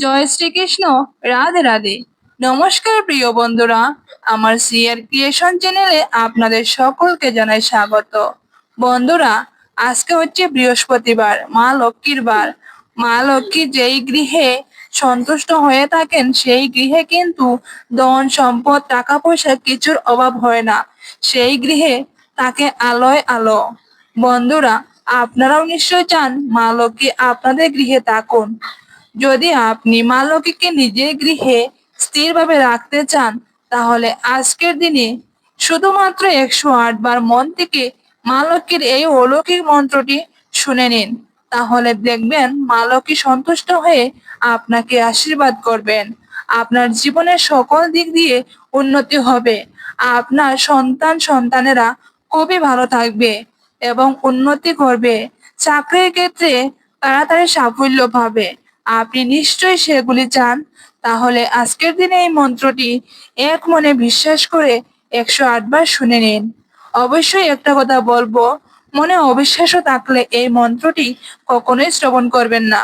জয় শ্রীকৃষ্ণ। রাধে রাধে। নমস্কার প্রিয় বন্ধুরা, আমার সিআর ক্রিয়েশন চ্যানেলে আপনাদের সকলকে জানাই স্বাগত। বন্ধুরা, আজকে হচ্ছে বৃহস্পতিবার, মা লক্ষ্মীর বার। মা লক্ষ্মী যেই গৃহে সন্তুষ্ট হয়ে থাকেন সেই গৃহে কিন্তু ধন সম্পদ টাকা পয়সা কিছুর অভাব হয় না। সেই গৃহে তাকে আলোয় আলো। বন্ধুরা, আপনারাও নিশ্চয় চান মা লক্ষ্মী আপনাদের গৃহে থাকুন। যদি আপনি মা লক্ষ্মীকে নিজের গৃহে স্থিরভাবে রাখতে চান, তাহলে আজকের দিনে শুধুমাত্র 108 বার মন থেকে মা লক্ষ্মীর এই অলৌকিক মন্ত্রটি শুনে নিন। তাহলে দেখবেন মা লক্ষ্মী সন্তুষ্ট হয়ে আপনাকে আশীর্বাদ করবেন। আপনার জীবনের সকল দিক দিয়ে উন্নতি হবে। আপনার সন্তানেরা খুবই ভালো থাকবে এবং উন্নতি করবে। চাকরির ক্ষেত্রে তাড়াতাড়ি সাফল্য পাবে। আপনি নিশ্চয়ই সেগুলি চান। তাহলে আজকের দিনে এই মন্ত্রটি এক মনে বিশ্বাস করে 108 বার শুনে নিন। অবশ্যই একটা কথা বলবো, মনে অবিশ্বাসও থাকলে এই মন্ত্রটি কখনোই শ্রবণ করবেন না,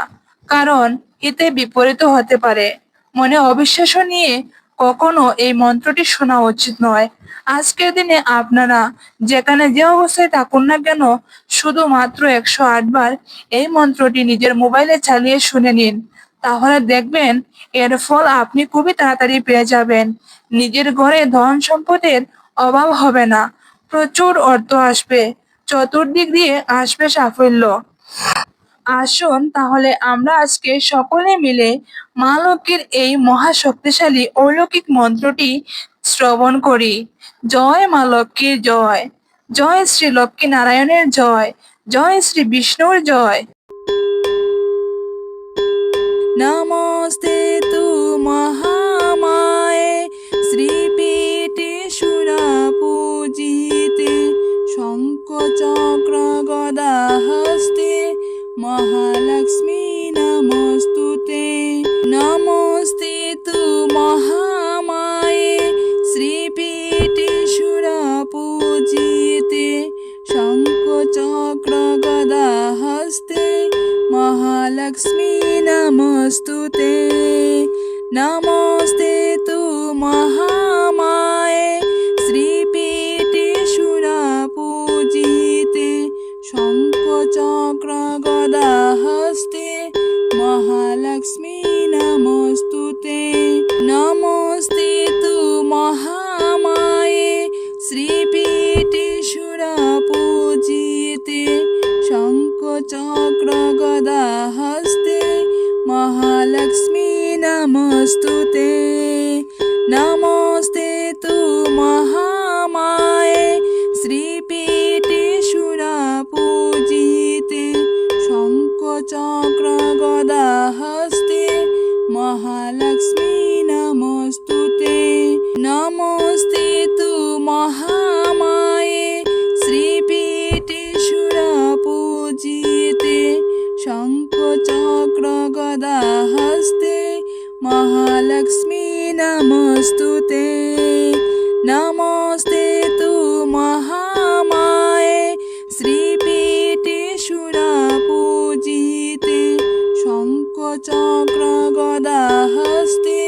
কারণ এতে বিপরীত হতে পারে। মনে অবিশ্বাসও নিয়ে কখনো এই মন্ত্রটি শোনা উচিত নয়। আজকের দিনে আপনারা যেখানে যে অবস্থায় থাকুন না কেন, শুধুমাত্র 108 বার এই মন্ত্রটি নিজের মোবাইলে চালিয়ে শুনে নিন। তাহলে দেখবেন এর ফল আপনি খুবই তাড়াতাড়ি পেয়ে যাবেন। নিজের ঘরে ধন সম্পদের অভাব হবে না, প্রচুর অর্থ আসবে, চতুর্দিক দিয়ে আসবে সাফল্য। আসুন তাহলে আমরা আজকে সকলে মিলে মা লক্ষ্মীর এই মহা শক্তিশালী অলৌকিক মন্ত্রটি শ্রবণ করি। জয় মা লক্ষ্মীর জয়, জয় শ্রী লক্ষ্মী নারায়ণের জয়, জয় শ্রী বিষ্ণুর জয়। নমস্তে তু মহামায়ে শ্রীপীঠে সুরা পূজিতে শঙ্খ চক্র গদা হস্তে মহালক্ষ্মী নমস্তুতে। নমস্তে তু মহামায়ে শ্রীপীঠে সুরা পূজিতে শঙ্খ চক্র গদা হস্তে মহালক্ষ্মী নমস্তুতে। নমস্তে তু মহামায়ে শ্রীপীঠে সুরা পূজিতে শঙ্খ চক্র গদা হস্তে মহালক্ষ্মী নমস্তুতে। নমস্তে তু মহামায়ে শ্রীপীঠে সুরা পূজিতে শঙ্খ চক্র গদা হস্তে মহালক্ষ্মী নমস্তুতে। নমস্তে তু মহামায়ে শ্রীপীঠে সুরা পূজিতে শঙ্খ চক্র গদা হস্তে মহালক্ষ্মী নমস্তুতে। নমস্তে তু মহামায়ে শ্রীপীঠে সুরা পূজিতে শঙ্খ চক্র গদা হস্তে মহালক্ষ্মী নমস্তুতে। নমস্তে তু মহামায়ে শ্রীপীঠে সুরা পূজিতে শঙ্খ চক্র গদা হস্তে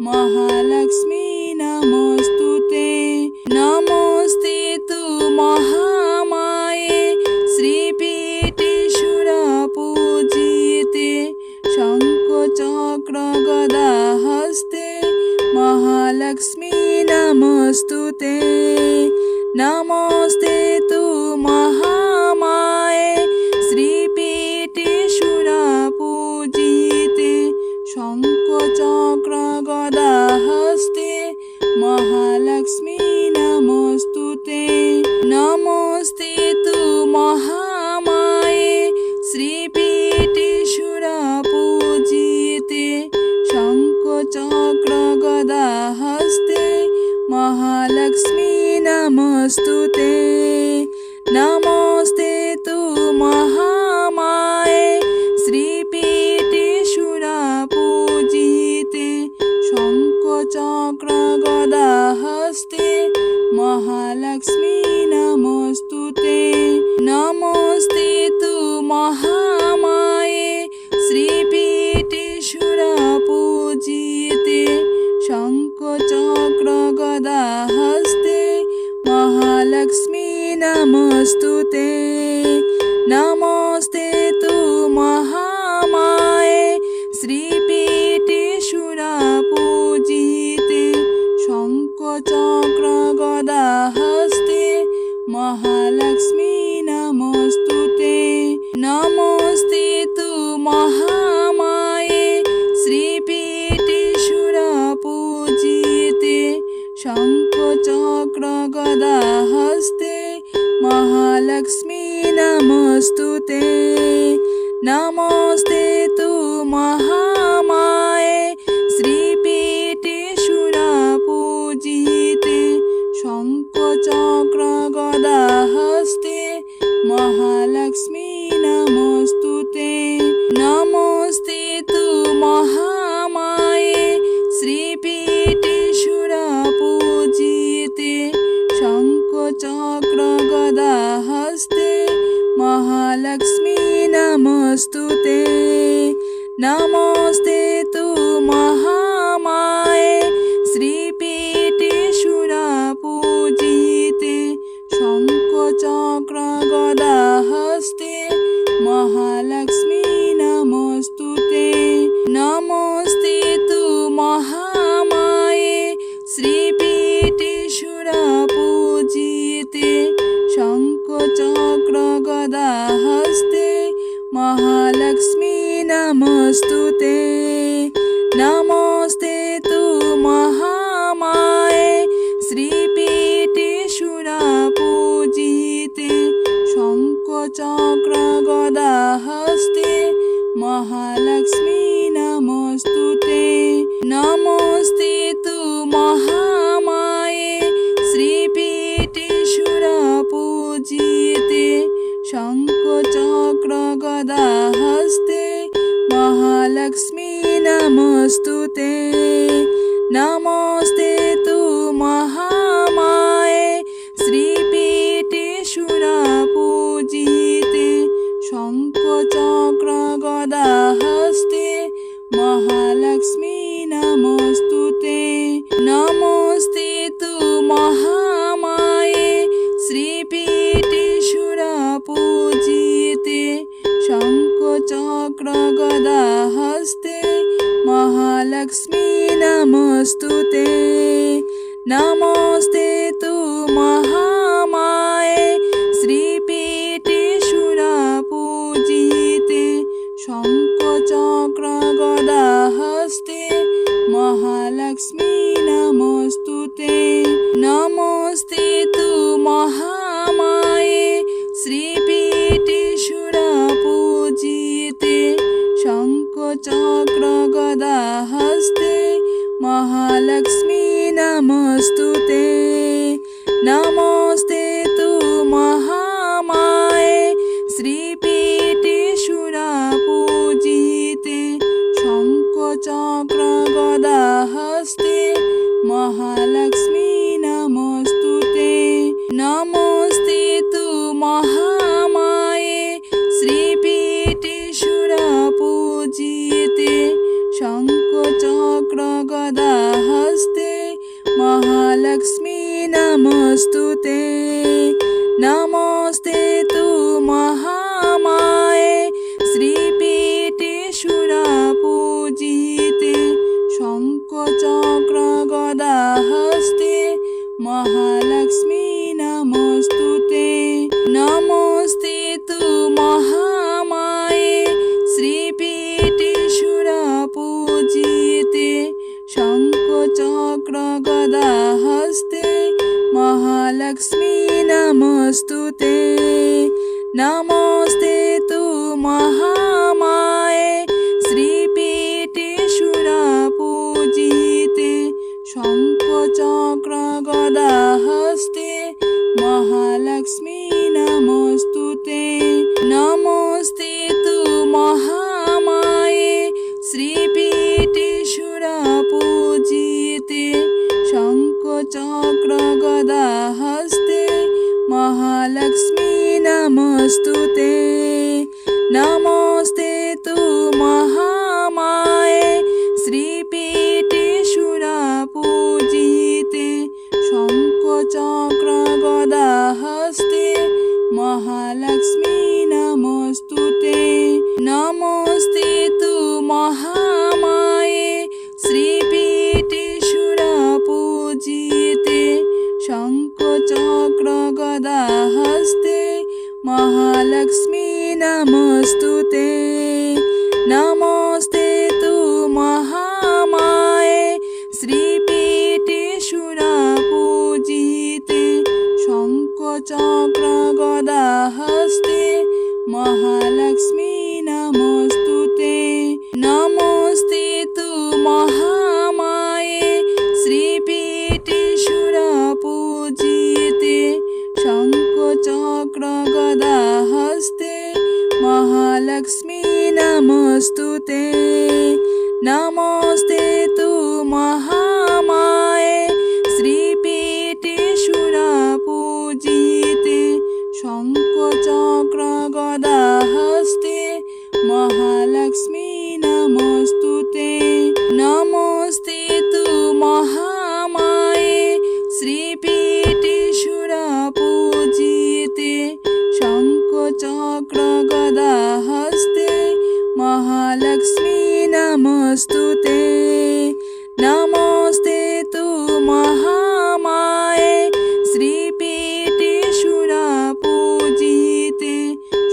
মহালক্ষ্মী নমস্তুতে। নমস্তে তু মহামায়ে শ্রীপীঠে সুরা পূজিতে শঙ্খ চক্র গদা হস্তে মহালক্ষ্মী নমস্তুতে। নমস্তে তু মহামায়ে শ্রীপীঠে সুরা পূজিতে শঙ্খ চক্র গদা नमोऽस्ते तु महामाये श्रीपीठे सुरपूजिते शङ्खचक्र गदाहस्ते महालक्ष्मी नमोऽस्तुते नमोऽस्ते तु महामाये श्रीपीठे सुरपूजिते शङ्खचक्र गदाहस्ते महालक्ष्मी नमोऽस्तुते नमोऽस्ते तु महामाये श्रीपीठे सुरपूजिते शङ्खचक्र गदाहस्ते महालक्ष्मी नमोऽस्तुते नमोऽस्ते तु महामाये श्रीपीठे सुरपूजिते शङ्खचक्र गदाहस्ते महालक्ष्मी नमोऽस्तुते नमोऽस्ते तु महामाये श्रीपीठे सुरपूजिते शङ्खचक्र गदाहस्ते महालक्ष्मी नमोऽस्तुते नमोऽस्ते तु महामाये श्रीपीठे सुरपूजिते शङ्खचक्र गदाहस्ते महालक्ष्मी नमोऽस्तुते नमोऽस्ते तु महामाये श्रीपीठे सुरपूजिते शङ्खचक्र गदाहस्ते महालक्ष्मी नमोऽस्तुते नमोऽस्ते तु महामाये श्रीपीठे सुरपूजिते शङ्खचक्र गदाहस्ते महालक्ष्मी नमोऽस्तुते नमोऽस्ते तु महामाये श्रीपीठे सुरपूजिते शङ्खचक्र गदाहस्ते महालक्ष्मी नमोऽस्तुते नमोऽस्ते तु महामाये श्रीपीठे सुरपूजिते शङ्खचक्र गदाहस्ते महालक्ष्मी नमोऽस्तुते नमोऽस्ते तु महामाये श्रीपीठे सुरपूजिते शङ्खचक्र गदाहस्ते महालक्ष्मी नमोऽस्तुते नमोऽस्ते तु महामाये श्रीपीठे सुरपूजिते शङ्खचक्र गदाहस्ते महालक्ष्मी नमोऽस्तुते नमोऽस्ते तु महामाये श्रीपीठे सुरपूजिते शङ्खचक्र गदाहस्ते महालक्ष्मी नमोऽस्तुते नमोऽस्ते तु महामाये श्रीपीठे सुरपूजिते शङ्खचक्र गदाहस्ते महालक्ष्मी नमोऽस्तुते नमोऽस्ते तु महामाये श्रीपीठे सुरपूजिते शङ्खचक्र गदाहस्ते महालक्ष्मी नमोऽस्तुते नमोऽस्ते तु महामाये श्रीपीठे सुरपूजिते शङ्खचक्र गदाहस्ते महालक्ष्मी नमोऽस्तुते नमोऽस्ते तु महामाये श्रीपीठे सुरपूजिते शङ्खचक्र गदाहस्ते महालक्ष्मी नमोऽस्तुते नमोऽस्ते तु महामाये श्रीपीठे सुरपूजिते शङ्खचक्र गदाहस्ते महालक्ष्मी नमोऽस्तुते नमोऽस्ते तु महामाये श्रीपीठे सुरपूजिते शङ्खचक्र गदाहस्ते महालक्ष्मी नमोऽस्तुते। महालक्ष्मी नमस्तुते नमस्ते तु महामाये श्रीपीठे सुरपूजिते शङ्खचक्र गदा हस्ते महालक्ष्मी नमस्तुते नमस्ते तु महामाये श्रीपीठे सुरपूजिते शङ्खचक्र गदा हस्ते महालक्ष्मी नमस्तुते नमस्ते तु महामाये श्रीपीठे सुरपूजिते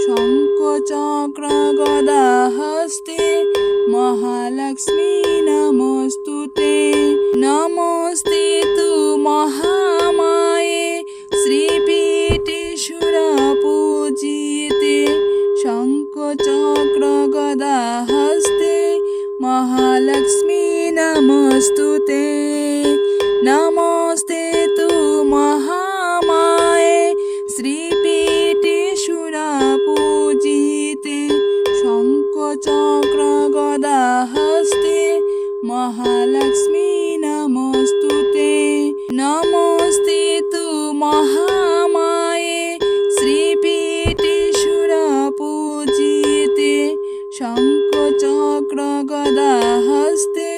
शङ्खचक्र गदा हस्ते महालक्ष्मी नमस्तुते नमस्ते तु महामाये श्रीपीठे सुरपूजिते शङ्खचक्र गदा हस्ते महालक्ष्मी नमस्तुते नमस्ते तु महामाये श्रीपीठे सुरपूजिते शङ्खचक्र गदा हस्ते महालक्ष्मी नमस्तुते नमस्ते तु महामाये श्रीपीठे सुरपूजिते शङ्खचक्र गदा हस्ते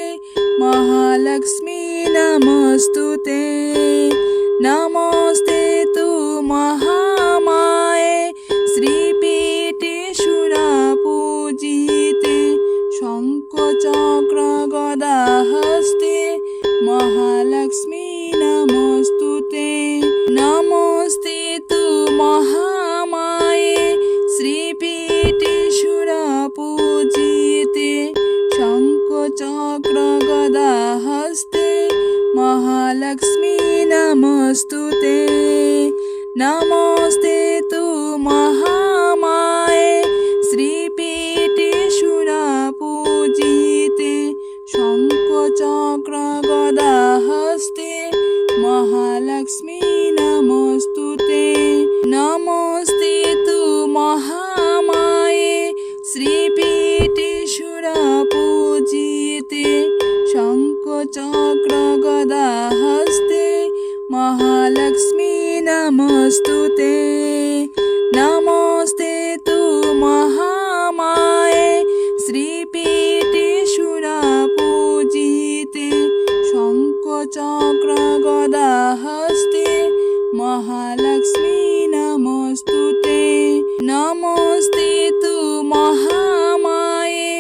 महालक्ष्मी नमस्तुते नमस्ते तु महामाये श्रीपीठे सुरपूजिते शङ्खचक्र गदा हस्ते महालक्ष्मी नमस्तुते नमस्ते तु महामाये श्रीपीठे सुरपूजिते शङ्खचक्र गदा हस्ते महालक्ष्मी नमस्तुते नमस्ते तु महामाये श्रीपीठे सुरपूजिते शङ्खचक्र गदा हस्ते महालक्ष्मी नमस्तुते नमस्ते तु महामाये श्रीपीठे सुरपूजिते शङ्खचक्र गदा हस्ते महालक्ष्मी नमस्तुते नमस्ते तु महामाये श्रीपीठे सुरपूजिते शङ्खचक्र गदा हस्ते महालक्ष्मी नमस्तुते नमस्ते तु महामाये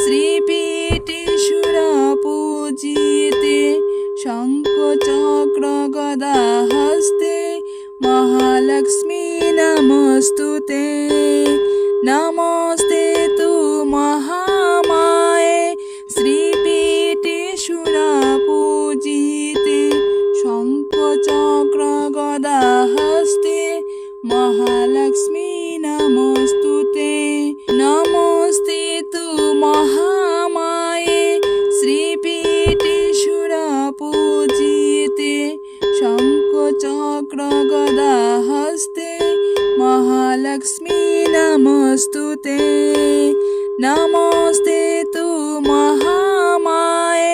श्रीपीठे सुरपूजिते शङ्खचक्र गदा हस्ते महालक्ष्मी नमस्तुते नमस्ते तु महामाये श्रीपीठे सुरपूजिते शङ्खचक्र गदा हस्ते महालक्ष्मी नमस्तुते नमस्ते तु महामाये श्रीपीठे सुरपूजिते शङ्खचक्र गदा हस्ते महालक्ष्मी नमस्तुते नमस्ते तु महामाये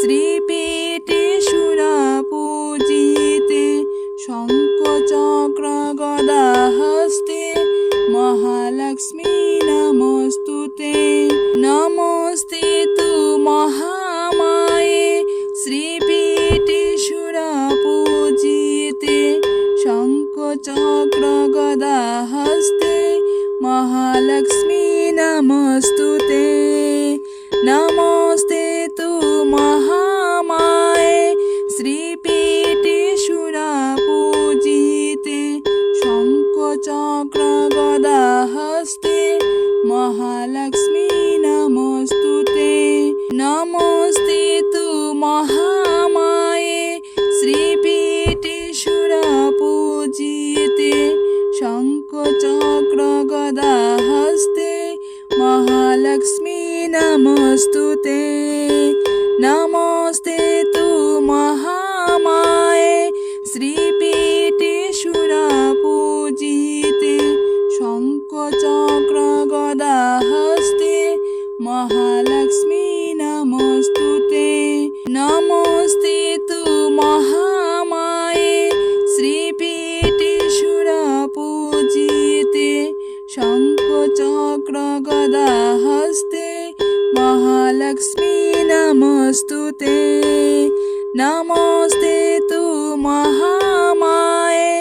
श्रीपीठे सुरपूजिते शङ्खचक्र गदा हस्ते महालक्ष्मी नमस्तुते नमस्ते तु महामाये श्रीपीठे सुरपूजिते शङ्खचक्र गदा हस्ते महालक्ष्मी नमस्तुते नमस्ते तु महामाये श्रीपीठे सुरपूजिते शङ्खचक्र गदा हस्ते महालक्ष्मी नमस्तुते नमस्ते तु महामाये श्रीपीठे सुरपूजिते शङ्खचक्र गदा हस्ते महालक्ष्मी नमस्तुते नमस्ते तु महामाये श्रीपीठे सुरपूजिते शङ्खचक्र गदा চক্র গদা হস্তে মহালক্ষ্মী নমস্তুতে। নমস্তে তু মহামায়ে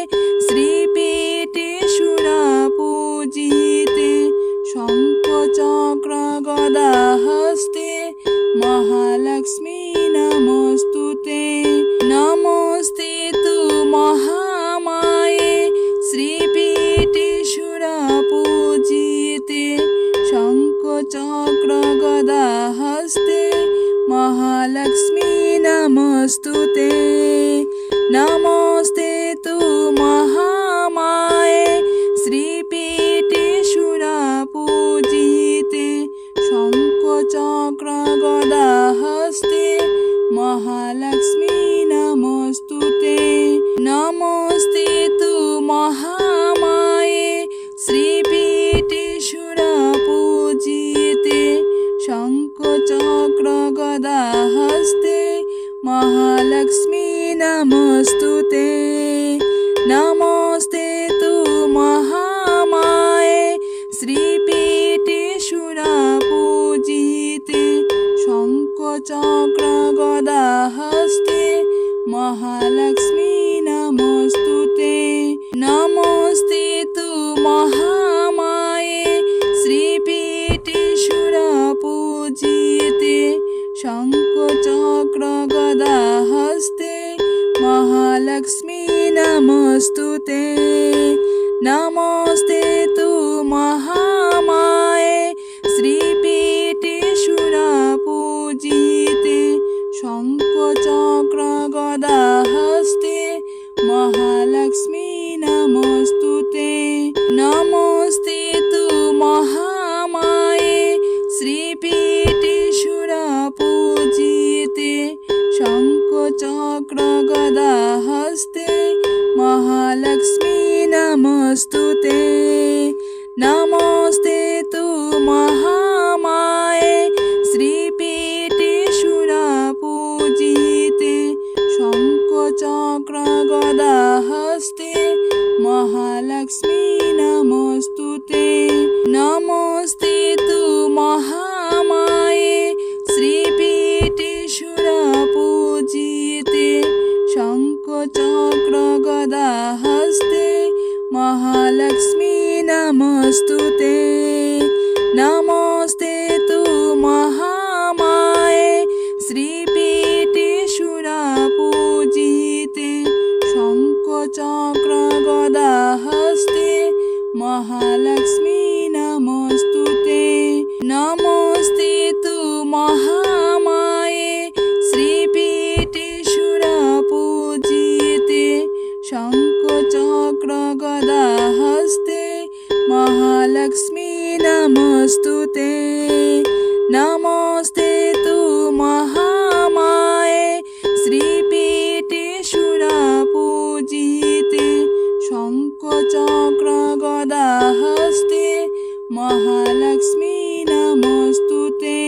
শ্রীপীঠে সুরপূজিতে। শঙ্খ চক্র গদা হস্তে মহালক্ষ্মী নমস্তুতে। নমস্তে তু মহামায়ে শ্রীপীঠে সুরপূজিতে। শঙ্খ চক্র গদা হস্তে মহালক্ষ্মী নমস্তুতে। নমস্তে তু মহামায়ে শ্রীপীঠে সুরপূজিতে। শঙ্খ চক্র গদা হস্তে মহালক্ষ্মী নমস্তুতে। নমস্তে তু মহামায়ে শ্রীপীঠে সুরপূজিতে। শঙ্খ চক্র গদা হস্তে মহালক্ষ্মী নমস্তুতে। নমস্তে তু মহামায়ে শ্রীপীঠে সুরপূজিতে। শঙ্খ চক্র গদা হস্তে মহালক্ষ্মী নমস্তুতে। নমস্তে তু মহামায়ে শ্রীপীঠে সুরপূজিতে। শঙ্খ চক্র গদা হস্তে মহালক্ষ্মী নমস্তুতে। নমস্তে তু মহামায়ে শ্রীপীঠে সুরপূজিতে। শঙ্খ চক্র গদা হস্তে মহালক্ষ্মী নমস্তুতে। নমস্তে তু মহামায়ে শ্রীপীঠে সুরপূজিতে। শঙ্খ চক্র গদা হস্তে মহালক্ষ্মী নমস্তুতে। নমস্তে তু মহামায়ে শ্রীপীঠে সুরপূজিতে। শঙ্খ চক্র গদা হস্তে মহালক্ষ্মী নমস্তুতে। নমস্তে তু মহামায়ে শ্রীপীঠে সুরপূজিতে। শঙ্খ চক্র গদা হস্তে মহালক্ষ্মী নমস্তুতে। নমস্তে তু মহামায়ে শ্রীপীঠে সুরপূজিতে। শঙ্খ চক্র গদা হস্তে মহালক্ষ্মী নমস্তুতে। নমস্তে তু মহামায়ে শ্রীপীঠে সুরপূজিতে। শঙ্খ চক্র গদা হস্তে মহালক্ষ্মী নমস্তুতে। নমস্তে তু মহামায়ে শ্রীপীঠে সুরপূজিতে। শঙ্খ চক্র গদা হস্তে মহালক্ষ্মী নমস্তুতে।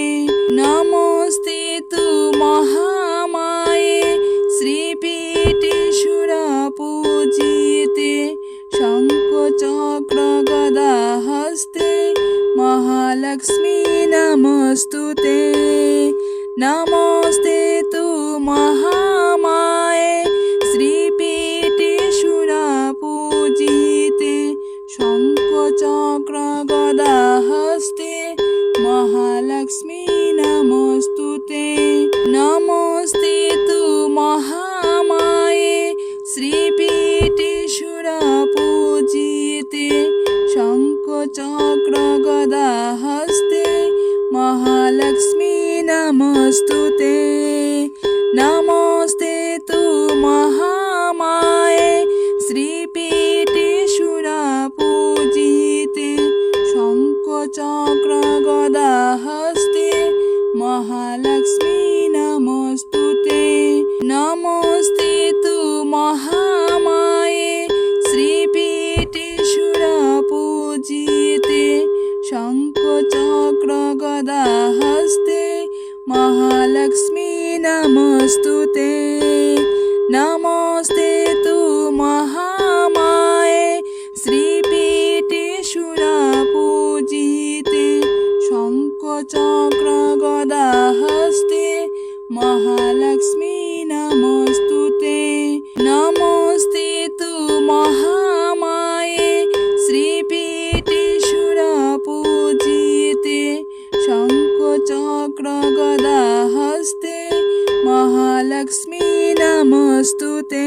নমস্তে তু মহামায়ে শ্রীপীঠে সুরপূজিতে। শঙ্খ চক্র গদা হস্তে মহালক্ষ্মী নমস্তুতে। নমস্তে তু মহামায়ে শ্রীপীঠে সুরপূজিতে। শঙ্খ চক্র গদা হস্তে মহালক্ষ্মী নমস্তুতে। নমস্তে তু মহামায়ে শ্রীপীঠে সুরপূজিতে। শঙ্খ চক্র গদা হস্তে মহালক্ষ্মী নমস্তুতে। নমস্তে তু মহামায়ে শ্রীপীঠে সুরপূজিতে। শঙ্খ চক্র গদা হস্তে মহালক্ষ্মী নমস্তুতে। নমস্তে তু মহামায়ে শ্রীপীঠে সুরপূজিতে। শঙ্খ চক্র গদা হস্তে মহালক্ষ্মী নমস্তুতে। নমস্তে তু মহামায়ে শ্রীপীঠে সুরপূজিতে। चक्र गदा हस्ते महालक्ष्मी नमस्तुते।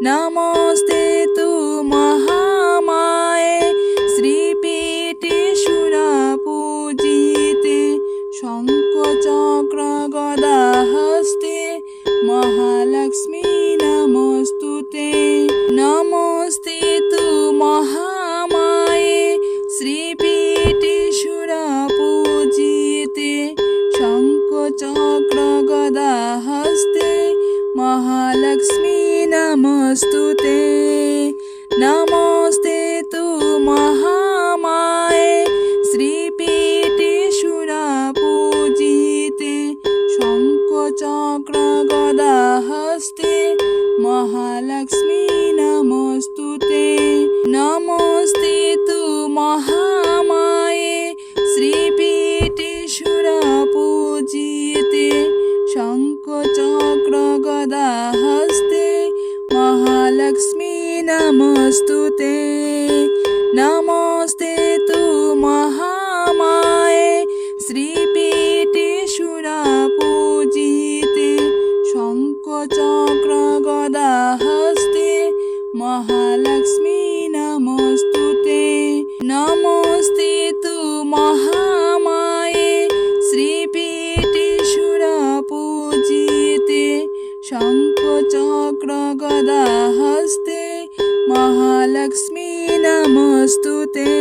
नमस्ते तु महामाये श्रीपीठे सुरपूजिते शंख चक्र गदा हस्ते महालक्ष्मी नमस्तुते। नमस्ते तु महामाये श्रीपीठे सुरपूजिते शंख चक्र गदा हस्ते महालक्ष्मी नमस्तुते। नमस्ते तु महामाये श्रीपीठे सुरपूजिते शंख चक्र गदा हस्ते महालक्ष्मी नमस्तुते। नमस्ते तु महामाये श्रीपीठे सुरपूजिते शंख चक्र गदा हस्ते महालक्ष्मी नमस्तुते। नमस्ते तु महामाये श्रीपीठे सुरपूजिते शंख चक्र गदा हस्ते महालक्ष्मी नमस्तुते। नमस्ते तु महामाये श्रीपीठे सुरपूजिते शंख चक्र गदा हस्ते महालक्ष्मी नमस्तुते।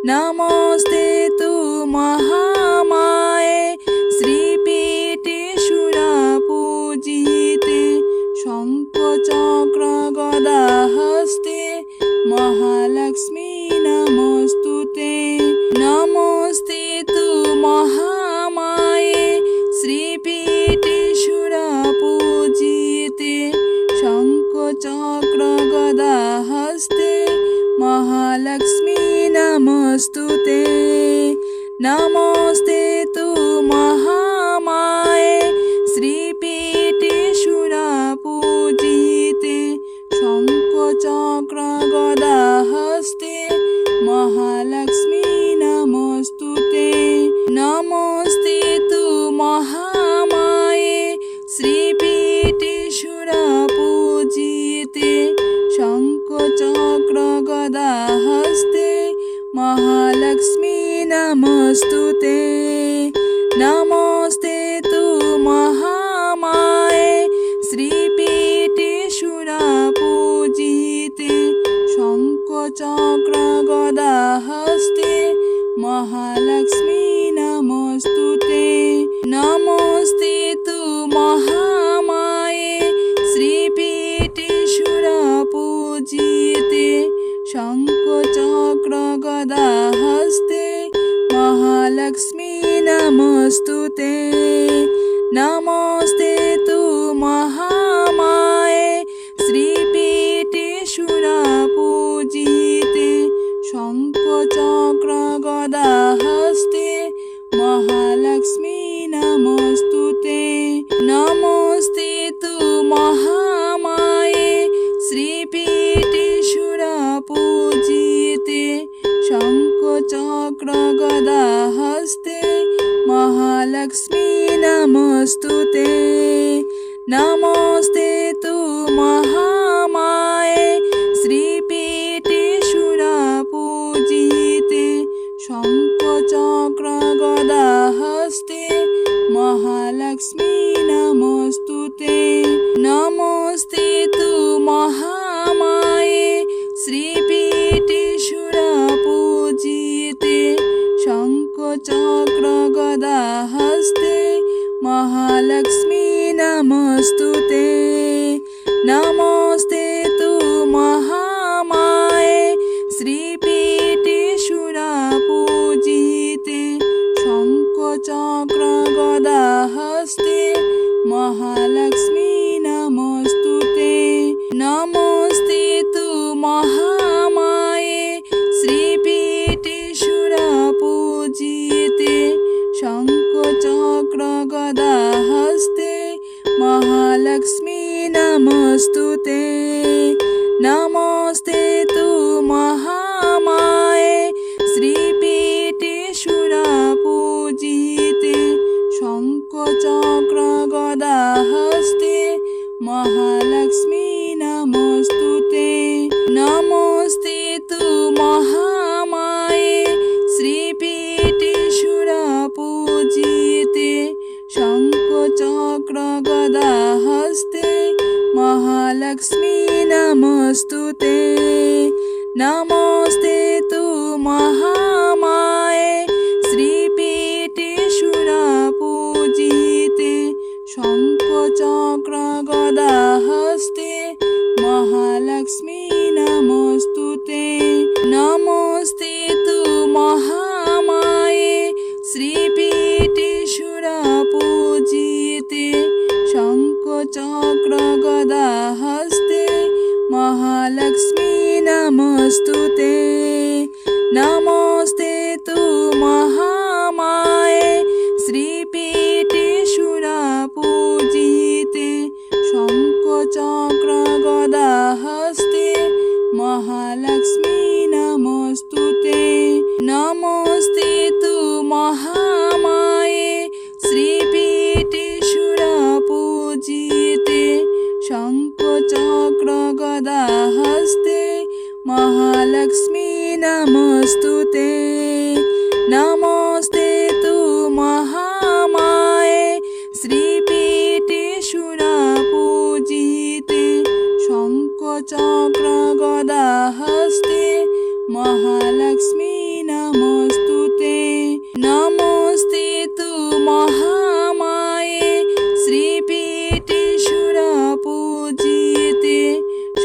नमस्ते तु महामाये श्रीपीठे सुरपूजिते शंख चक्र गदा हस्ते महालक्ष्मी नमस्तुते। नमस्ते तु महामाये श्रीपीठे सुरपूजिते शंख चक्र गदा हस्ते महालक्ष्मी नमस्तुते। नमस्ते तु महामाये श्रीपीठे सुरपूजिते शंख चक्र गदा हस्ते महालक्ष्मी नमस्तुते। नमस्ते तु महामाये श्रीपीठे सुरपूजिते शंख चक्र गदा हस्ते महालक्ष्मी नमस्तुते। नमस्ते तु महामाये श्रीपीठे सुरपूजिते शंख चक्र गदा हस्ते महालक्ष्मी नमस्तुते। नमस्ते तु महामाये श्रीपीठे सुरपूजिते शंख चक्र गदा हस्ते महालक्ष्मी नमस्तुते। नमस्ते तु महामाये श्रीपीठे सुरपूजिते शंख चक्र गदा हस्ते महालक्ष्मी नमस्तुते। नमस्ते तु महामाये श्रीपीठे सुरपूजिते शंख चक्र गदा हस्ते महालक्ष्मी नमस्तुते। नमस्ते तु महामाये श्रीपीठे सुरपूजिते शंख चक्र गदा हस्ते महालक्ष्मी नमस्तुते। नमस्ते तु महामाये श्रीपीठे सुरपूजिते शंख चक्र गदा हस्ते महालक्ष्मी नमस्तुते। नमस्ते तु महामाये श्रीपीठे सुरपूजिते शंख चक्र गदा हस्ते महालक्ष्मी नमस्तुते। नमस्ते तु महामाये श्रीपीठे सुरपूजिते शंख चक्र गदा हस्ते महालक्ष्मी नमस्तुते। नमस्ते तु महामाये श्रीपीठे सुरपूजिते চক্র গদা হস্তে মহালক্ষ্মী নমস্তুতে। নমস্তে তু মহামায়ে শ্রীপীঠে সুরপূজিতে শঙ্খ চক্র গদা হস্তে মহালক্ষ্মী নমস্তুতে। নমস্তে তু মহামায়ে শ্রীপীঠে সুরপূজিতে শঙ্খ চক্র গদা হস্তে মহালক্ষ্মী নমস্তুতে। নমস্তে তু মহামায়ে শ্রীপীঠে সুরপূজিতে শঙ্খ চক্র গদা হস্তে মহালক্ষ্মী নমস্তুতে। নমস্তে তু মহামায়ে শ্রীপীঠে সুরপূজিতে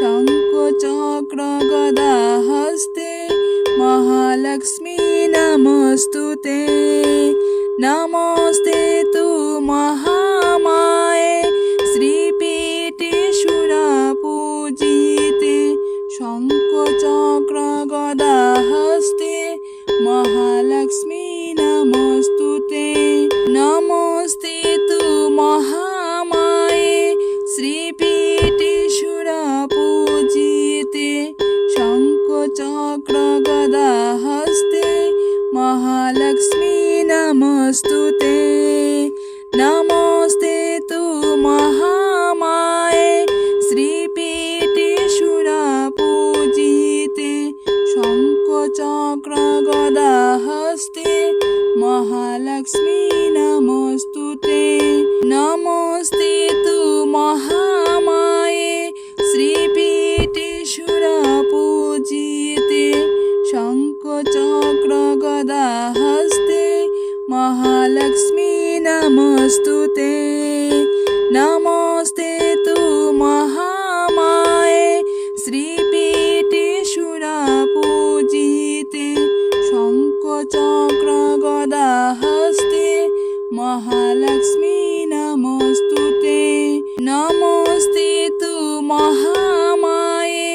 শঙ্খ চক্র গদা হস্তে মহালক্ষ্মী নমস্তুতে। নমস্তে তু মহামায়ে শ্রীপীঠে সুরপূজিতে শঙ্খ চক্র গদা হস্তে মহালক্ষ্মী নমস্তুতে। নমস্তে তু মহামায়ে শ্রীপীঠে সুরপূজিতে শঙ্খ চক্র গদা হস্তে মহালক্ষ্মী নমস্তুতে। নমস্তে তু মহামায়ে শ্রীপীঠে সুরপূজিতে শঙ্খ চক্র গদা হস্তে মহালক্ষ্মী নমস্তুতে। নমস্তে তু মহামায়ে শ্রীপীঠে সুরপূজিতে শঙ্খ চক্র গদা হস্তে মহালক্ষ্মী নমস্তুতে। নমস্তে তু মহামায়ে শ্রীপীঠে সুরপূজিতে শঙ্খ চক্র গদা হস্তে মহালক্ষ্মী নমস্তুতে। নমস্তে তু মহামায়ে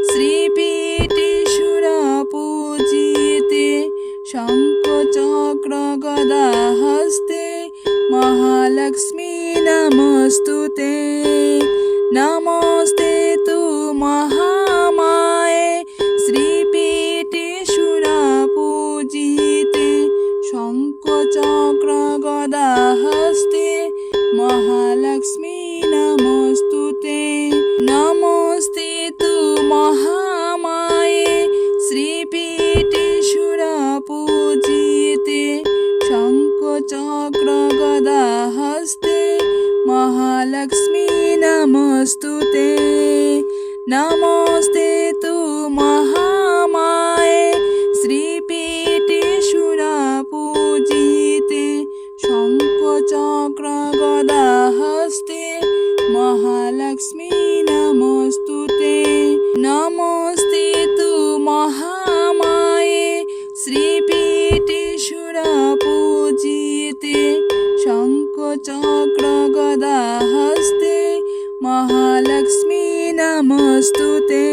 শ্রীপীঠে সুরপূজিতে শঙ্খ চক্র গদা হস্তে মহালক্ষ্মী নমস্তুতে। নমস্তে তু মহামায়ে শ্রীপীঠে সুরপূজিতে শঙ্খ চক্র গদা হস্তে মহালক্ষ্মী নমস্তুতে। নমস্তে তু মহামায়ে শ্রীপীঠে সুরপূজিতে শঙ্খ চক্র গদা হস্তে মহালক্ষ্মী নমস্তুতে। নমস্তে তু মহামায়ে শ্রীপীঠে সুরপূজিতে শঙ্খ চক্র গদা হস্তে মহালক্ষ্মী নমস্তুতে। নমস্তে তু মহামায়ে শ্রীপীঠে সুরপূজিতে শঙ্খ চক্র গদা হস্তে মহালক্ষ্মী নমস্তুতে।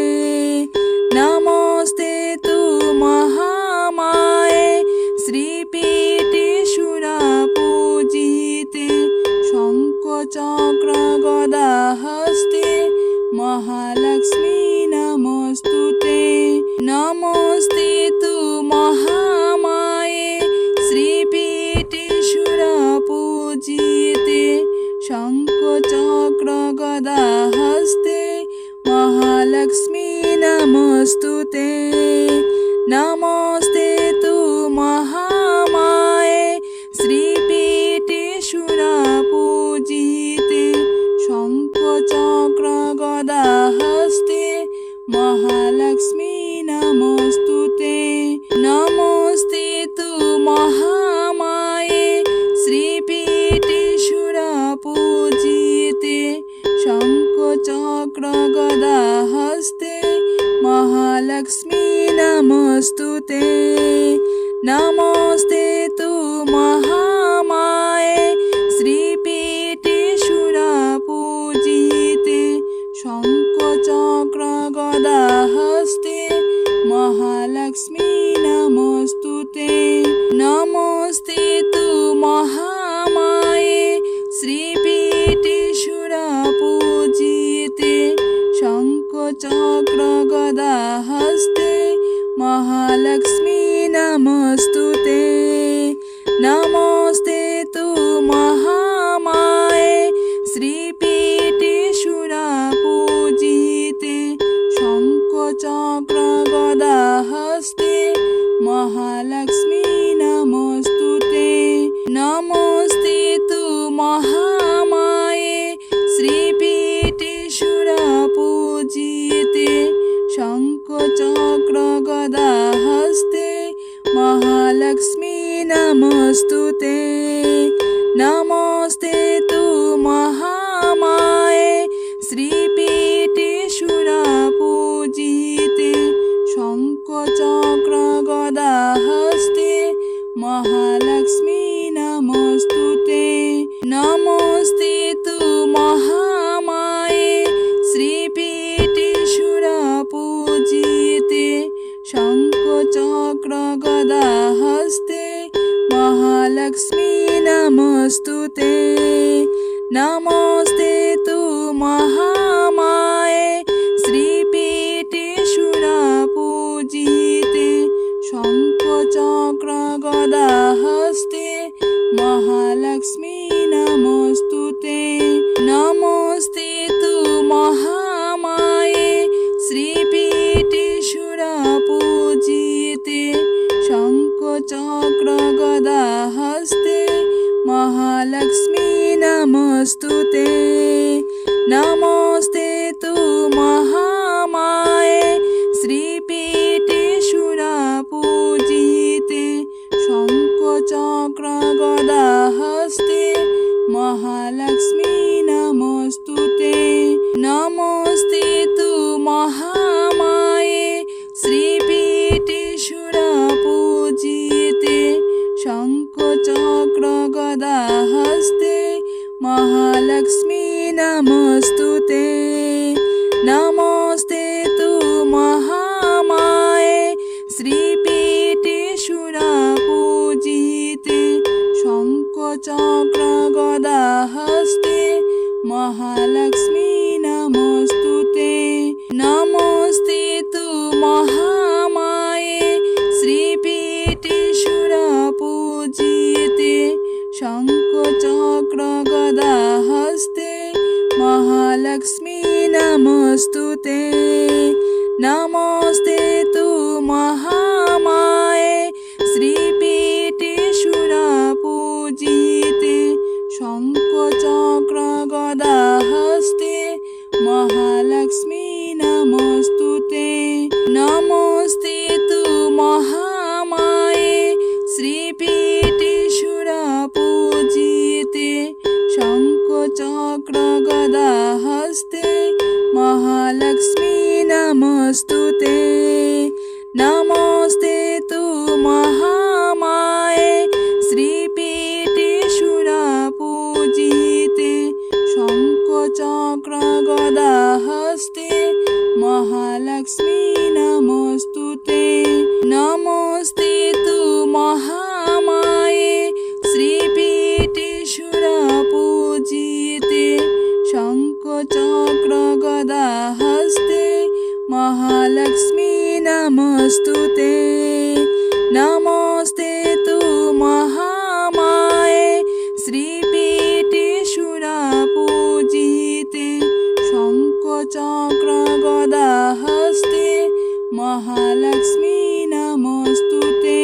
নমস্তে তু মহামায়ে শ্রীপীঠে সুরপূজিতে শঙ্খ চক্র গদা হস্তে মহালক্ষ্মী নমস্তুতে। নমস্তে তু মহামায়ে শ্রীপীঠে সুরপূজিতে শঙ্খ চক্র গদা হস্তে মহালক্ষ্মী নমস্তুতে। নমস্তে তু মহামায়ে শ্রীপীঠে সুরপূজিতে শঙ্খ চক্র গদা হস্তে মহালক্ষ্মী নমস্তুতে। নমস্তে তু মহামায়ে শ্রীপীঠে সুরপূজিতে শঙ্খ চক্র গদা হস্তে মহালক্ষ্মী নমস্তুতে। নমস্তে তু মহামায়ে শ্রীপীঠে সুরপূজিতে नमोऽस्ते तु महामाये श्रीपीठे सुरपूजिते शङ्खचक्र गदाहस्ते महालक्ष्मी नमोऽस्तुते नमोऽस्ते तु महामाये श्रीपीठे सुरपूजिते शङ्खचक्र गदाहस्ते महालक्ष्मी नमोऽस्तुते नमोऽस्ते तु महामाये श्रीपीठे सुरपूजिते शङ्खचक्र गदाहस्ते महालक्ष्मी नमोऽस्तुते नमोऽस्ते तु महामाये श्रीपीठे सुरपूजिते शङ्खचक्र गदाहस्ते महालक्ष्मी नमोऽस्तुते नमोऽस्ते तु महामाये श्रीपीठे सुरपूजिते शङ्खचक्र गदाहस्ते महालक्ष्मी नमोऽस्तुते नमोऽस्ते तु महामाये श्रीपीठे सुरपूजिते शङ्खचक्र गदाहस्ते महालक्ष्मी नमोऽस्तुते नमोऽस्ते तु महामाये श्रीपीठे सुरपूजिते शङ्खचक्र गदाहस्ते महालक्ष्मी नमोऽस्तुते नमोऽस्ते तु महामाये श्रीपीठे सुरपूजिते शङ्खचक्र गदाहस्ते महालक्ष्मी नमोऽस्तुते नमोऽस्ते तु महामाये श्रीपीठे सुरपूजिते शङ्खचक्र गदाहस्ते महालक्ष्मी नमोऽस्तुते नमोऽस्ते तु महामाये श्रीपीठे सुरपूजिते शङ्खचक्र गदाहस्ते महालक्ष्मी नमोऽस्तुते नमोऽस्ते तु महामाये श्रीपीठे सुरपूजिते शङ्खचक्र गदाहस्ते महालक्ष्मी नमोऽस्तुते नमोऽस्ते तु महामाये श्रीपीठे सुरपूजिते शङ्खचक्र गदाहस्ते महालक्ष्मी नमोऽस्तुते नमोऽस्ते तु महामाये श्रीपीठे सुरपूजिते शङ्खचक्र गदाहस्ते महालक्ष्मी नमोऽस्तुते नमोऽस्ते तु महामाये श्रीपीठे सुरपूजिते शङ्खचक्र गदाहस्ते महालक्ष्मी नमोऽस्तुते नमोऽस्ते तु महामाये श्रीपीठे सुरपूजिते शङ्खचक्र गदाहस्ते महालक्ष्मी नमोऽस्तुते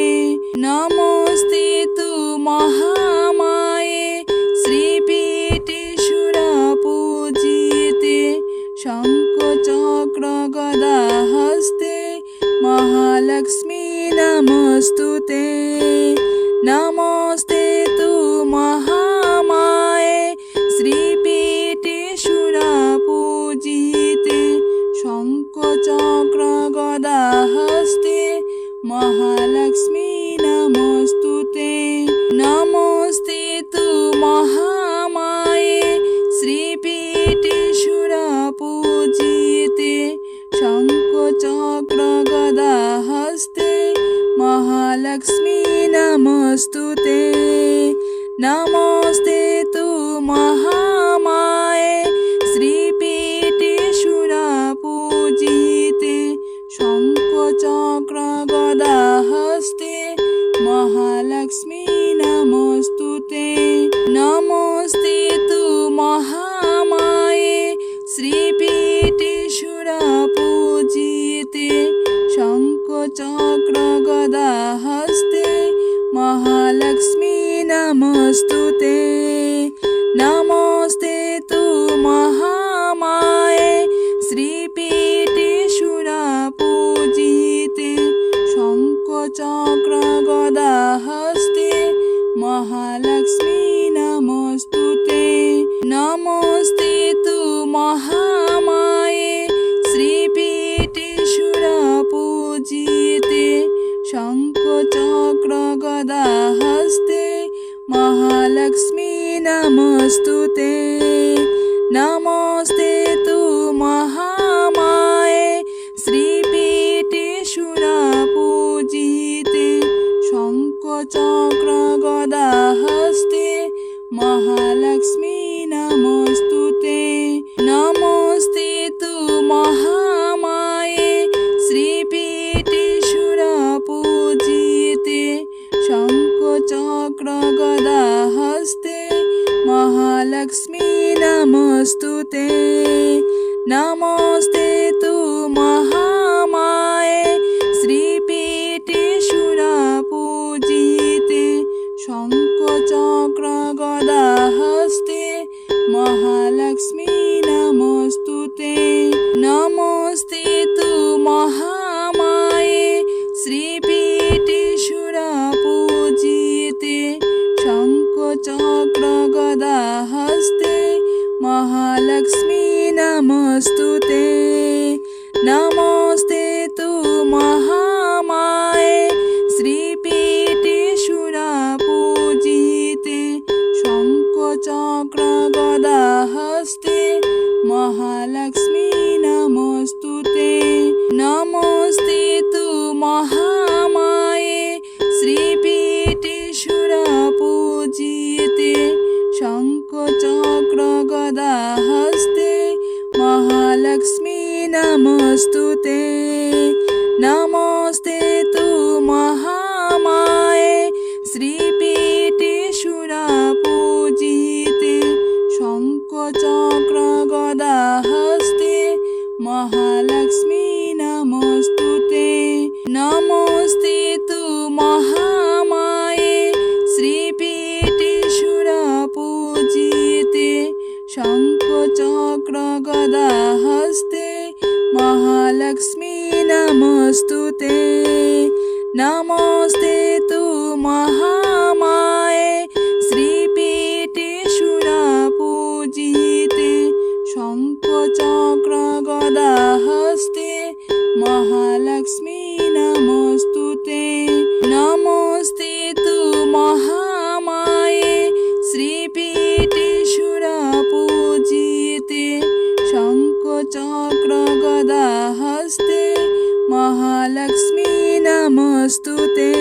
नमोऽस्ते तु महामाये श्रीपीठे सुरपूजिते शङ्खचक्र गदाहस्ते महालक्ष्मी नमोऽस्तुते नमोऽस्ते तु महामाये श्रीपीठे सुरपूजिते शङ्खचक्र गदाहस्ते महालक्ष्मी नमोऽस्तुते नमोऽस्ते तु महामाये श्रीपीठे सुरपूजिते शङ्खचक्र गदाहस्ते महालक्ष्मी नमोऽस्तुते नमोऽस्ते तु महामाये श्रीपीठे सुरपूजिते शङ्खचक्र गदाहस्ते महालक्ष्मी नमोऽस्तुते नमस्तुते नमस्ते तु महामाये श्रीपीठे सुरपूजिते शङ्खचक्र गदा हस्ते महालक्ष्मी नमस्तुते नमस्ते तु महामाये श्रीपीठे सुरपूजिते शङ्खचक्र गदा हस्ते महालक्ष्मी नमस्तुते नमस्ते तु महामाये श्रीपीठे सुरपूजिते शङ्खचक्र गदा हस्ते महालक्ष्मी नमस्तुते नमस्ते तु महामाये श्रीपीठे सुरपूजिते शङ्खचक्र गदा हस्ते महालक्ष्मी नमस्तुते नमस्ते तु महामाये श्रीपीठे सुरपूजिते शङ्खचक्र गदा हस्ते महालक्ष्मी नमस्तुते नमस्ते तु महामाये श्रीपीठे सुरपूजिते शङ्खचक्र गदा हस्ते महालक्ष्मी नमस्तुते नमस्ते तु महामाये श्रीपीठे सुरपूजिते शङ्खचक्र गदा हस्ते महालक्ष्मी नमस्तुते नमस्ते तु महामाये श्रीपीठे सुरपूजिते शङ्खचक्र गदा हस्ते महालक्ष्मी नमस्तुते नमस्ते तु महामाये श्रीपीठे सुरपूजिते शङ्खचक्र गदा हस्ते महालक्ष्मी नमस्तुते नमस्ते तु महामाये श्रीपीठे सुरपूजिते शङ्खचक्र गदा हस्ते महालक्ष्मी नमस्तुते नमस्ते तु महामाये श्रीपीठे सुरपूजिते शङ्खचक्र गदा हस्ते महालक्ष्मी नमस्तुते नमस्ते तु महामाये श्रीपीठे सुरपूजिते शङ्खचक्र गदा हस्ते महालक्ष्मी नमस्तुते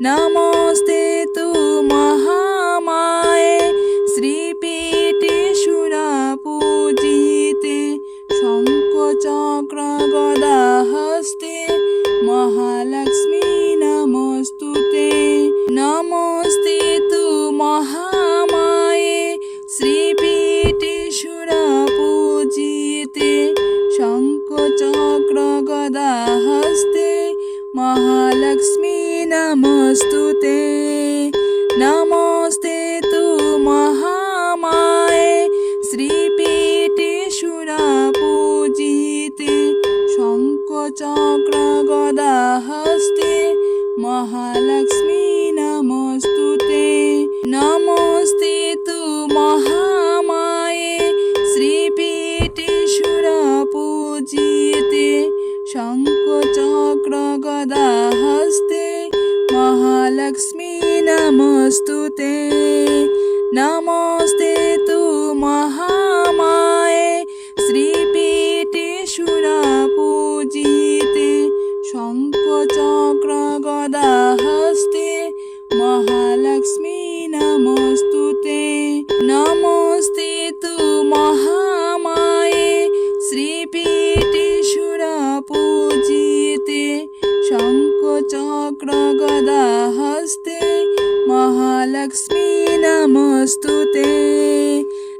नमस्ते तु महामाये श्रीपीठे सुरपूजिते शङ्खचक्र गदा हस्ते महालक्ष्मी नमस्तुते नमस्ते तु महामाये श्रीपीठे सुरपूजिते शङ्खचक्र गदा हस्ते महालक्ष्मी नमस्तुते नमस्ते तु महामाये श्रीपीठे सुरपूजिते शङ्खचक्र गदा हस्ते महालक्ष्मी नमस्तुते नमस्ते तु महामाये श्रीपीठे सुरपूजिते शङ्खचक्र गदा हस्ते महालक्ष्मी नमस्तुते नमस्ते तु महामाये श्रीपीठे सुरपूजिते शङ्खचक्र गदा हस्ते महालक्ष्मी नमस्तुते नमस्ते तु महामाये श्रीपीठे सुरपूजिते शङ्खचक्र गदा हस्ते महालक्ष्मी नमस्तुते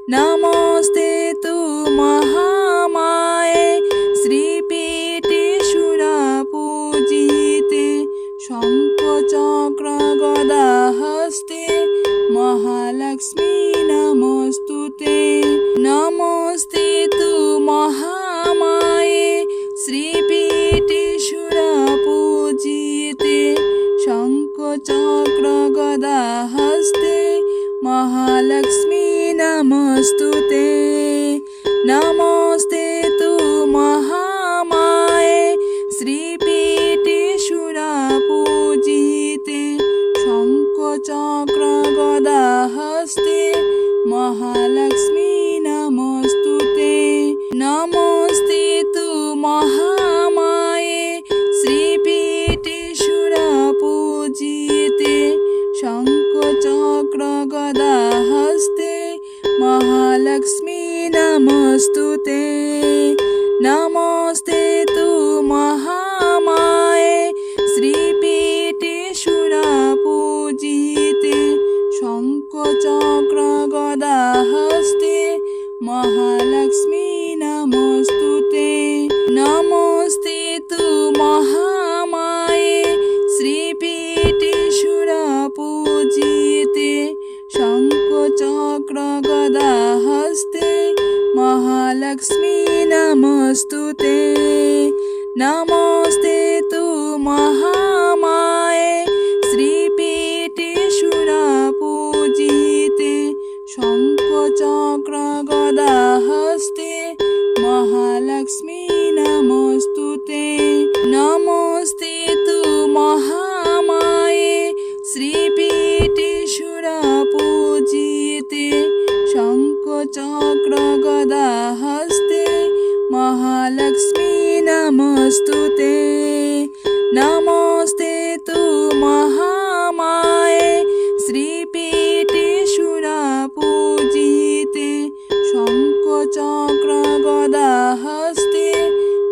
नमस्ते तु महामाये श्रीपीठे सुरपूजिते शङ्खचक्र गदा हस्ते गदा हस्ते महालक्ष्मी नमस्तुते नमस्ते तु महामाये श्रीपीठे सुरपूजिते शंख चक्र गदा हस्ते महालक्ष्मी नमस्तुते नमस्ते तु महामाये श्रीपीठे सुरपूजिते शंख चक्र गदा हस्ते महालक्ष्मी नमस्तुते नमस्ते तु महामाये श्रीपीठे सुरपूजिते शंख चक्र गदा हस्ते महालक्ष्मी नमस्तुते नमस्ते तु महामाये श्रीपीठे सुरपूजिते शंख चक्र गदा हस्ते महालक्ष्मी नमस्तुते नमस्ते तु महामाये श्रीपीठे सुरपूजिते शंख चक्र गदा हस्ते महालक्ष्मी नमस्तुते नमस्ते तु महामाये श्रीपीठे सुरपूजिते शंख चक्र गदा हस्ते महालक्ष्मी नमस्तुते नमस्ते तु महामाये श्रीपीठे सुरपूजिते शंख चक्र गदा हस्ते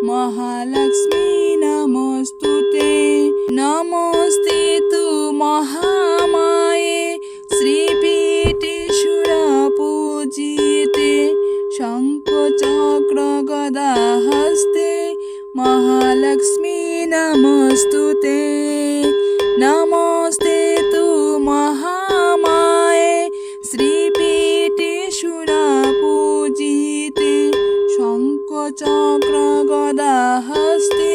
महालक्ष्मी नमस्तुते नमस्ते तु महामाये श्रीपीठे सुरपूजिते शंख चक्र गदा हस्ते महालक्ष्मी नमस्तुते नमस्ते तु महामाये श्रीपीठे सुरपूजिते शंख चक्र गदा हस्ते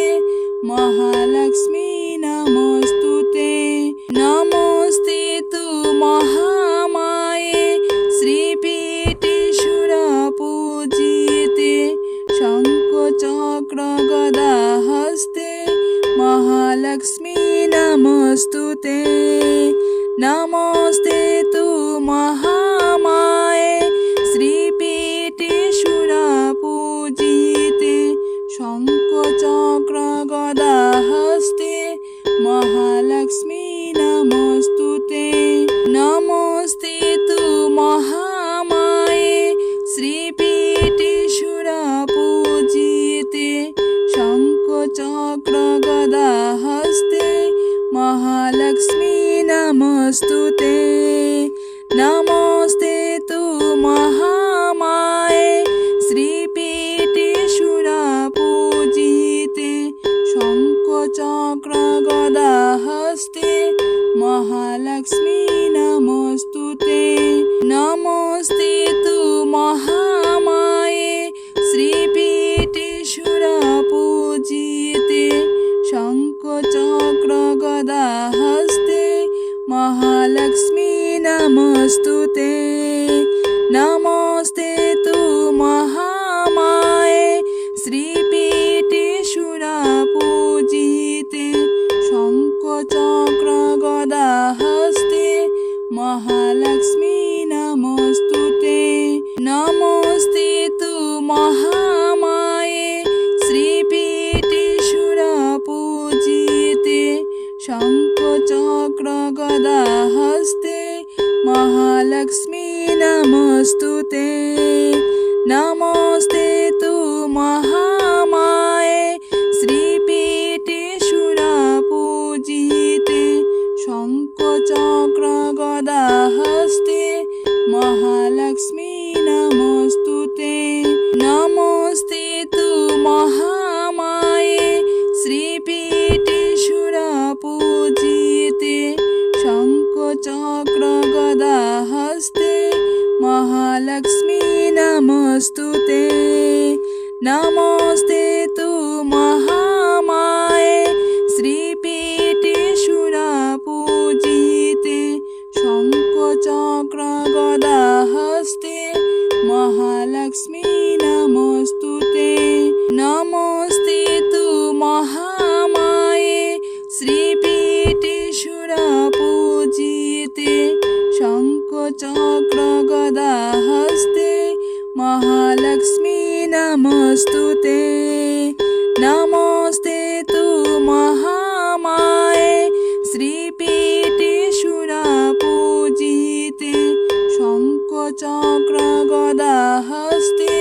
महालक्ष्मी नमस्तुते नमस्ते तु महामाये श्रीपीठे सुरपूजिते शंख चक्र गदा हस्ते महालक्ष्मी नमस्तुते नमस्ते तु महामाये श्रीपीठे सुरपूजिते शंख चक्र गदा हस्ते महालक्ष्मी नमस्तुते नमस्ते तु महामाये श्रीपीठे सुरपूजिते शंख चक्र गदा हस्ते महालक्ष्मी नमस्तुते नमस्ते तु महामाये श्रीपीठे सुरपूजिते शंख चक्र गदा हस्ते महालक्ष्मी नमस्तुते नमस्ते तु महामाये श्रीपीठे सुरपूजिते शंख चक्र गदा हस्ते महालक्ष्मी नमस्तुते नमस्ते तु महामाये श्रीपीठे सुरपूजिते शंख चक्र गदा हस्ते महालक्ष्मी नमस्तुते नमस्ते तु महामाये श्रीपीठे सुरपूजिते शंख चक्र गदा हस्ते महालक्ष्मी नमस्तुते नमस्ते तु महामाये श्रीपीठे सुरपूजिते शंख चक्र गदा हस्ते महालक्ष्मी नमस्तुते नमस्ते तु महामाये श्रीपीठे सुरपूजिते शंख चक्र गदा हस्ते महालक्ष्मी नमस्तुते नमस्ते तु महामाये श्रीपीठे सुरपूजिते नमोस्तुते नमस्ते तु महामाये श्रीपीठे सुरपूजिते शङ्खचक्र गदा हस्ते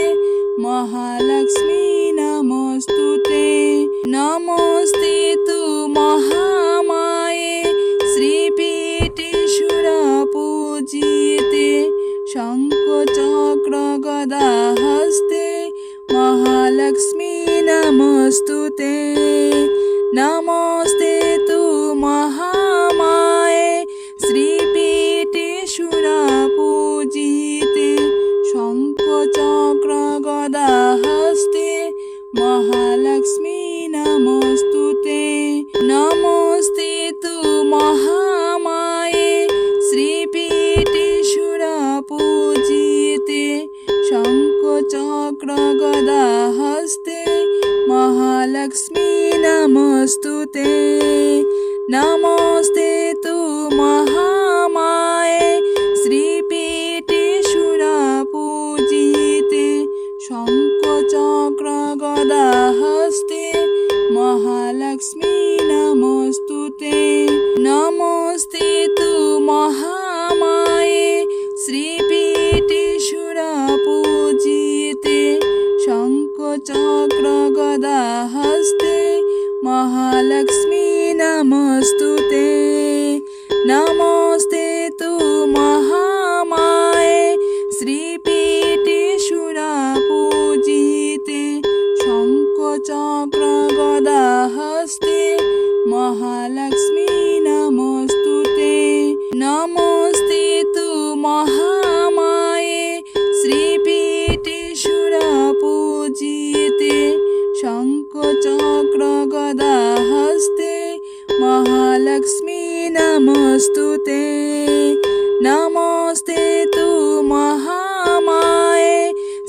महालक्ष्मी नमोस्तुते नमस्ते तु महामाये श्रीपीठे सुरपूजिते शङ्खचक्र गदा हस्ते महालक्ष्मी नमोस्तुते नमस्ते तु महामाये श्रीपीठे सुरपूजिते शङ्खचक्र गदा हस्ते महालक्ष्मी नमोस्तुते नमस्ते तु महामाये श्रीपीठे सुरपूजिते शङ्खचक्र गदा हस्ते महालक्ष्मी नमोस्तुते नमस्ते तु महामाये श्रीपीठे सुरपूजिते शङ्खचक्र गदा हस्ते महालक्ष्मी नमोस्तुते नमस्ते तु महामाये श्रीपीठे सुरपूजिते शङ्खचक्र गदा हस्ते महालक्ष्मी नमोस्तुते नमस्ते तु महामाये श्रीपीठे सुरपूजिते शङ्खचक्र गदा हस्ते महालक्ष्मी नमोस्तुते नमस्ते तु महामाये श्रीपीठे सुरपूजिते शङ्खचक्र गदा हस्ते महालक्ष्मी नमोस्तुते नमस्ते तु महामाये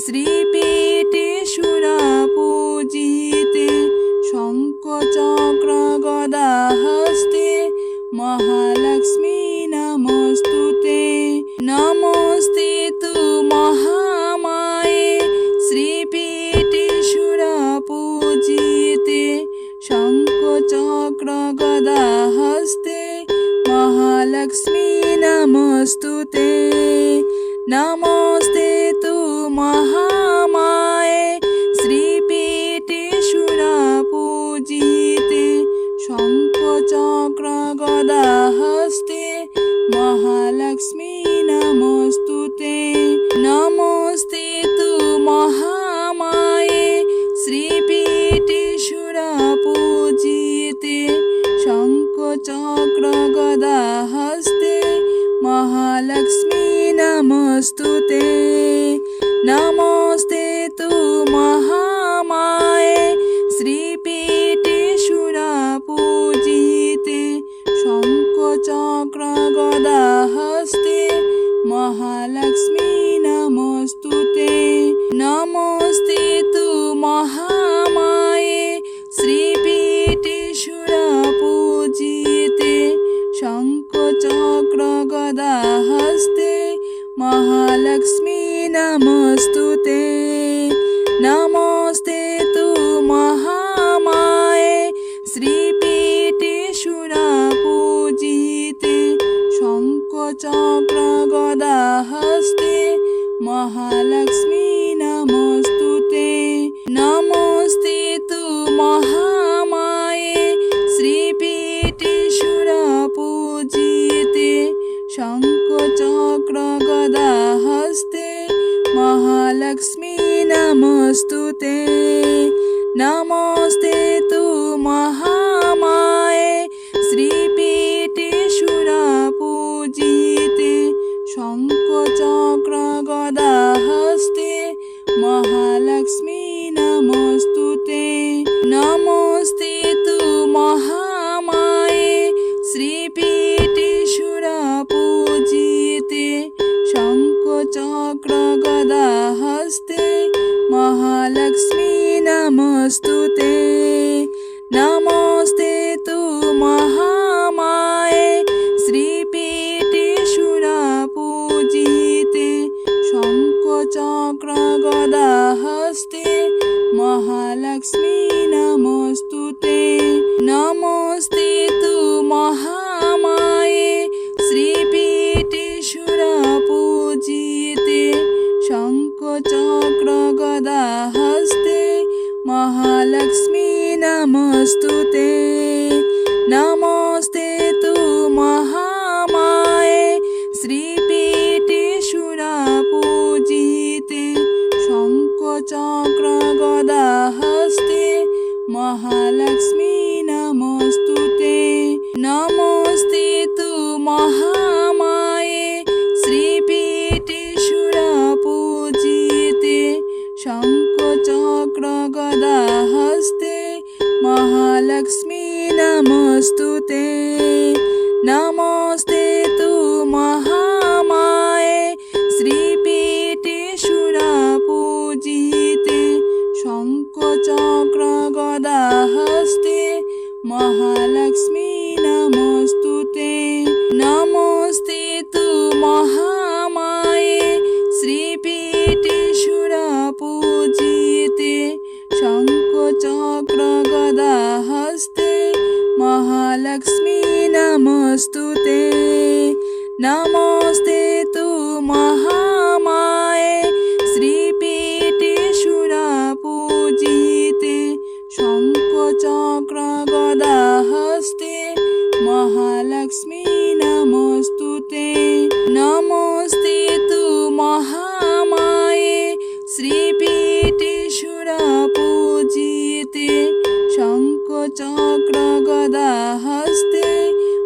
श्रीपीठे सुरपूजिते शङ्खचक्र गदा हस्ते महालक्ष्मी नमोस्तुते नमस्ते तु महामाये श्रीपीठे सुरपूजिते शङ्खचक्र गदा हस्ते महालक्ष्मी नमोस्तुते नमस्ते तु महामाये श्रीपीठे सुरपूजिते शङ्खचक्र गदा हस्ते महालक्ष्मी नमोस्तुते नमस्ते तु महामाये श्रीपीठे सुरपूजिते शङ्खचक्र गदा हस्ते महालक्ष्मी नमोस्तुते नमस्ते तु महामाये श्रीपीठे सुरपूजिते शङ्खचक्र गदा हस्ते महालक्ष्मी नमोस्तुते नमस्ते तु महामाये श्रीपीठे सुरपूजिते शङ्खचक्र गदा हस्ते महालक्ष्मी नमोस्तुते नमस्ते तु महामाये श्रीपीठे सुरपूजिते शङ्खचक्र गदा हस्ते महालक्ष्मी नमोस्तुते नमस्ते तु महामाये श्रीपीठे सुरपूजिते शङ्खचक्र गदा हस्ते महालक्ष्मी नमोस्तुते नमस्ते तु महामाये श्रीपीठे सुरपूजिते शङ्खचक्र गदा हस्ते महालक्ष्मी नमोस्तुते नमस्ते तु महामाये श्रीपीठे सुरपूजिते शङ्खचक्र गदा हस्ते महालक्ष्मी नमोस्तुते। नमोस्तुते नमस्ते तु महामाये श्रीपीठे सुरपूजिते शङ्खचक्र गदा हस्ते महालक्ष्मी नमोस्तुते नमस्ते तु महामाये श्रीपीठे सुरपूजिते शङ्खचक्र गदा हस्ते महालक्ष्मी नमोस्तुते नमस्ते तु महामाये श्रीपीठे सुरपूजिते शङ्खचक्र गदा हस्ते महालक्ष्मी नमोस्तुते नमस्ते तु महामाये श्रीपीठे सुरपूजिते शङ्खचक्र गदा हस्ते महालक्ष्मी नमोस्तुते नमस्ते तु महामाये श्रीपीठे सुरपूजिते शङ्खचक्र गदा हस्ते महालक्ष्मी नमोस्तुते नमस्ते तु महामाये श्रीपीठे सुरपूजिते शङ्खचक्र गदा हस्ते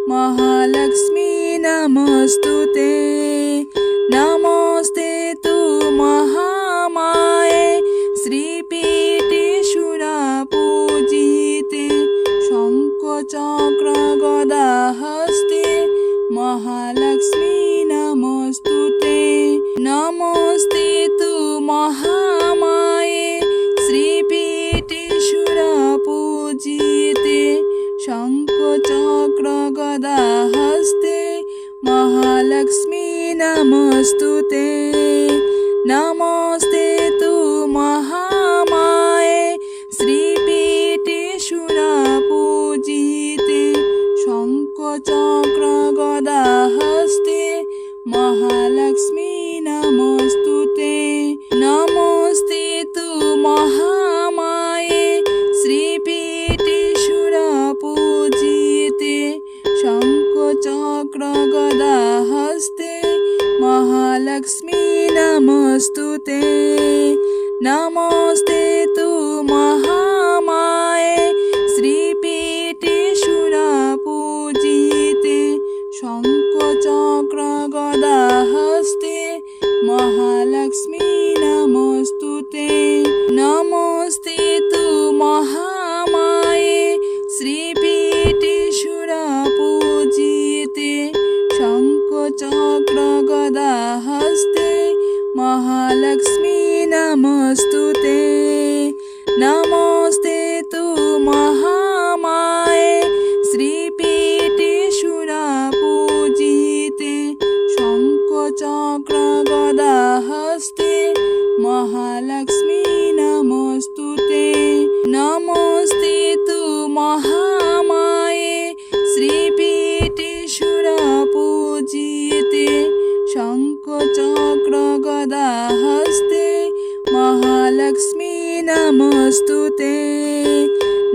महालक्ष्मी नमोस्तुते नमस्ते तु महामाये श्रीपीठे सुरपूजिते शङ्खचक्र गदा हस्ते महालक्ष्मी नमोस्तुते नमस्ते तु महामाये श्रीपीठे सुरपूजिते शङ्खचक्र गदा हस्ते महालक्ष्मी नमोस्तुते नमस्ते तु महामाये श्रीपीठे सुरपूजिते शङ्खचक्र गदा हस्ते महालक्ष्मी नमोस्तुते नमस्ते तु महामाये श्रीपीठे सुरपूजिते शङ्खचक्र गदा हस्ते महालक्ष्मी नमोस्तुते नमस्ते तु महामाये श्रीपीठे सुरपूजिते शङ्खचक्र गदा हस्ते महालक्ष्मी नमोस्तुते नमस्ते तु महामाये श्रीपीठे सुरपूजिते शङ्खचक्र गदा हस्ते महालक्ष्मी नमोस्तुते नमस्ते तु महामाये श्रीपीठे सुरपूजिते शङ्खचक्र गदा हस्ते महालक्ष्मी नमोस्तुते नमस्ते तु महामाये श्रीपीठे सुरपूजिते शङ्खचक्र गदा हस्ते महालक्ष्मी नमोस्तुते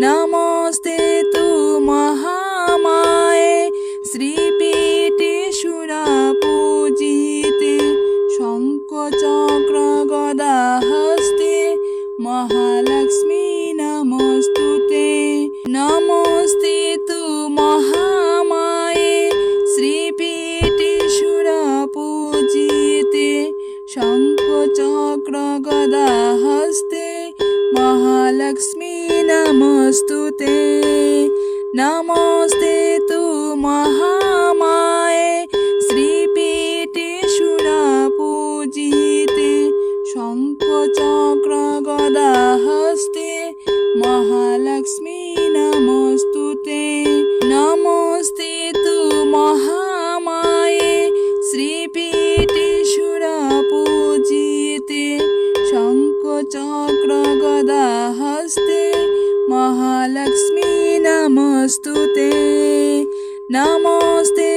नमस्ते तु महामाये श्रीपीठे सुरपूजिते शङ्खचक्र गदा हस्ते महालक्ष्मी नमोस्तुते नमस्ते तु महामाये श्रीपीठे सुरपूजिते शङ्खचक्र गदा हस्ते महालक्ष्मी नमोस्तुते नमस्ते तु महामाये श्रीपीठे सुरपूजिते शङ्खचक्र गदा हस्ते महालक्ष्मी नमोस्तुते नमस्ते तु महामाये श्रीपीठे सुरपूजिते शङ्खचक्र गदा हस्ते महालक्ष्मी नमोस्तुते नमस्ते